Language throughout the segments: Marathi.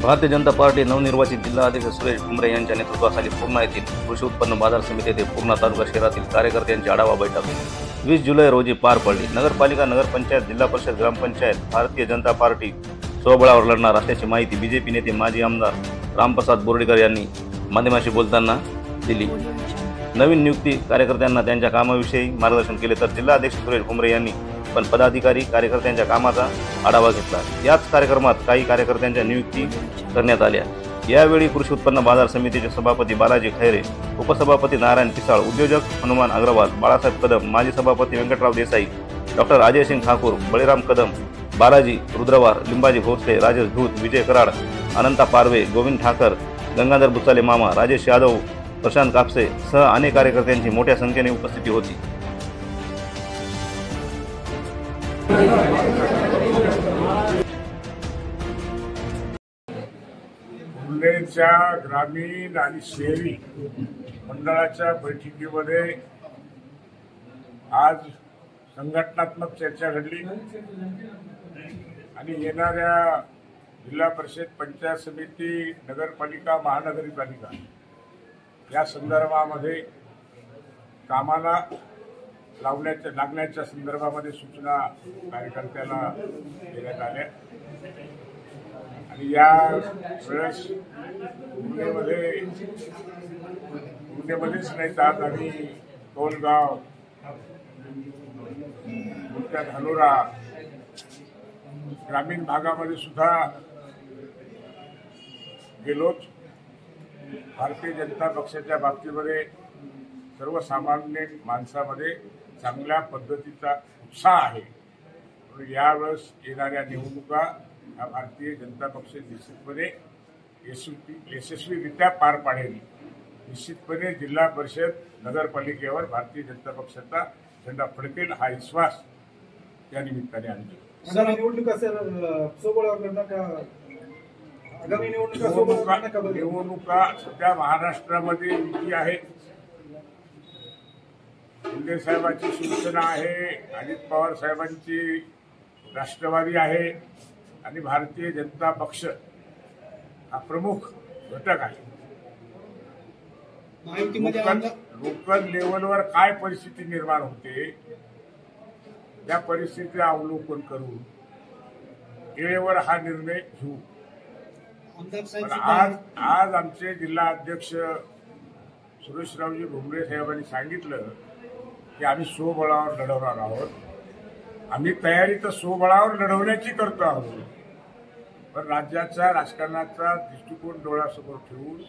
भारतीय जनता पार्टी नवनिर्वाचित जिल्हा अध्यक्ष सुरेश भुमरे यांच्या नेतृत्वाखाली पूर्णा येथील कृषी उत्पन्न बाजार समिती येथे पूर्णा तालुका शहरातील कार्यकर्त्यांची आढावा बैठक 20 जुलै रोजी पार पडली। नगरपालिका, नगरपंचायत, जिल्हा परिषद, ग्रामपंचायत भारतीय जनता पार्टी स्वबळावर लढणार असल्याची माहिती बीजेपी नेते माजी आमदार रामप्रसाद बोर्डीकर यांनी माध्यमांशी बोलताना दिली। नवीन नियुक्ती कार्यकर्त्यांना त्यांच्या कामाविषयी मार्गदर्शन केले तर जिल्हा अध्यक्ष सुरेश भुमरे यांनी पण पदाधिकारी कार्यकर्त्यांच्या कामाचा आढावा घेतला। याच कार्यक्रमात काही कार्यकर्त्यांच्या नियुक्ती करण्यात आल्या। यावेळी कृषी उत्पन्न बाजार समितीचे सभापती बालाजी खैरे, उपसभापती नारायण पिसाळ, उद्योजक हनुमान अग्रवाल, बाळासाहेब कदम, माजी सभापती व्यंकटराव देसाई, डॉक्टर अजय सिंग ठाकूर, बळीराम कदम, बालाजी रुद्रवार, लिंबाजी भोसले, राजेश धूत, विजय कराड, अनंता पारवे, गोविंद ठाकर, गंगाधर बुचाले मामा, राजेश यादव, प्रशांत कापसे सह अनेक कार्यकर्त्यांची मोठ्या संख्येने उपस्थिती होती। मुंबईच्या ग्रामीण आणि शहरी मंडळाच्या बैठकीमध्ये आज संघटनात्मक चर्चा घडली आणि येणाऱ्या जिल्हा परिषद, पंचायत समिती, नगरपालिका, महानगरपालिका या संदर्भामध्ये कामाला लागण्याच्या संदर्भामध्ये सूचना कार्यकर्त्याला देण्यात आल्या आणि या वेळेस पुणेमध्येच नाही तर आणि टोलगाव, धानोरा ग्रामीण भागामध्ये सुद्धा गेलोच। भारतीय जनता पक्षाच्या बाबतीमध्ये सर्वसामान्य माणसामध्ये चांगल्या पद्धतीचा उत्साह आहे। यावेळेस येणाऱ्या निवडणुका हा भारतीय जनता पक्ष निश्चितपणे यशस्वीरित्या पार पाडेल। निश्चितपणे जिल्हा परिषद, नगरपालिकेवर भारतीय जनता पक्षाचा झेंडा फडकेल हा विश्वास या निमित्ताने आणतो। निवडणुका सध्या महाराष्ट्रामध्ये युती आहे। शिंदे साहेबांची शिवसेना आहे, अजित पवार साहेबांची राष्ट्रवादी आहे आणि भारतीय जनता पक्ष हा प्रमुख घटक आहे। लोकल लेवलवर काय परिस्थिती निर्माण होते त्या परिस्थितीचे अवलोकन करून वेळेवर हा निर्णय घेऊ। आज आमचे जिल्हा अध्यक्ष सुरेशरावजी भुमरे साहेबांनी सांगितलं की आम्ही स्वबळावर लढवणार आहोत। आम्ही तयारी तर स्वबळावर लढवण्याची करतो आहोत, पण राज्याचा राजकारणाचा दृष्टिकोन डोळ्यासमोर ठेवून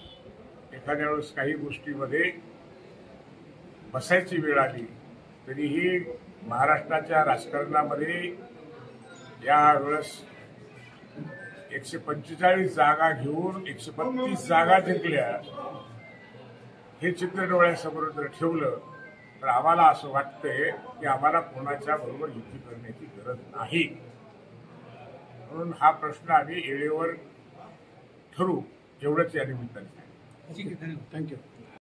एखाद्या वेळेस काही गोष्टीमध्ये बसायची वेळ आली तरीही महाराष्ट्राच्या राजकारणामध्ये यावेळेस 145 जागा घेऊन 132 जागा जिंकल्या हे चित्र डोळ्यासमोर जर ठेवलं तर आम्हाला असं वाटतंय की आम्हाला कोणाच्या बरोबर युती करण्याची गरज नाही। म्हणून हा प्रश्न आम्ही वेळेवर ठरवू एवढंच या निमित्ताने। थँक्यू।